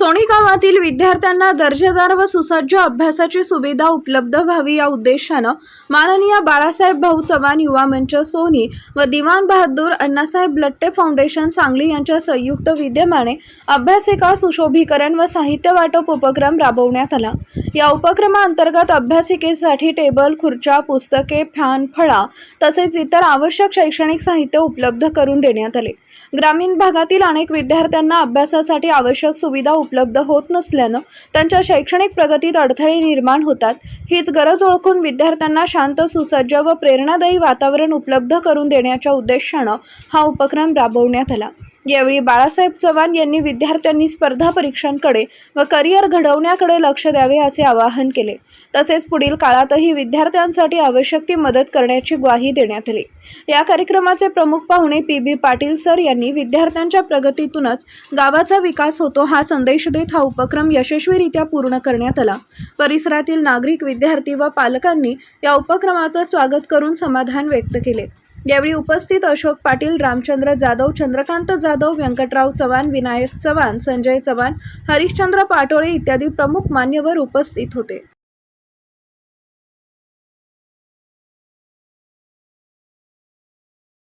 Sony गावातील विद्यार्थ्यांना दर्जेदार व सुसज्ज अभ्यासाची सुविधा उपलब्ध व्हावी या उद्देशानं माननीय बाळासाहेब भाऊ चव्हाण युवा मंच सोनी व दिवाण बहादूर अण्णासाहेब लट्टे फाउंडेशन सांगली यांच्या संयुक्त विद्यमाने अभ्यासिका सुशोभीकरण व साहित्य वाटप उपक्रम राबवण्यात आला। या उपक्रमाअंतर्गत अभ्यासिकेसाठी टेबल, खुर्च्या, पुस्तके, फॅन, फळा तसेच इतर आवश्यक शैक्षणिक साहित्य उपलब्ध करून देण्यात आले। ग्रामीण भागातील अनेक विद्यार्थ्यांना अभ्यासासाठी आवश्यक सुविधा उपलब्ध होत नसल्यानं त्यांच्या शैक्षणिक प्रगतीत अडथळे निर्माण होतात। हीच गरज ओळखून विद्यार्थ्यांना शांत, सुसज्ज व प्रेरणादायी वातावरण उपलब्ध करून देण्याच्या उद्देशानं हा उपक्रम राबवण्यात आला। यावेळी बाळासाहेब चव्हाण यांनी विद्यार्थ्यांनी स्पर्धा परीक्षांकडे व करिअर घडवण्याकडे लक्ष द्यावे असे आवाहन केले। तसेच पुढील काळातही विद्यार्थ्यांसाठी आवश्यक ती मदत करण्याची ग्वाही देण्यात आली। या कार्यक्रमाचे प्रमुख पाहुणे पी.बी. पाटील सर यांनी विद्यार्थ्यांच्या प्रगतीतूनच गावाचा विकास होतो हा संदेश देत हा उपक्रम यशस्वीरित्या पूर्ण करण्यात आला। परिसरातील नागरिक, विद्यार्थी व पालकांनी या उपक्रमाचे स्वागत करून समाधान व्यक्त केले। यावेळी उपस्थित अशोक पाटील, रामचंद्र जाधव, चंद्रकांत जाधव, व्यंकटराव चव्हाण, विनायक चव्हाण, संजय चव्हाण, हरिश्चंद्र पाटोळे इत्यादी प्रमुख मान्यवर उपस्थित होते।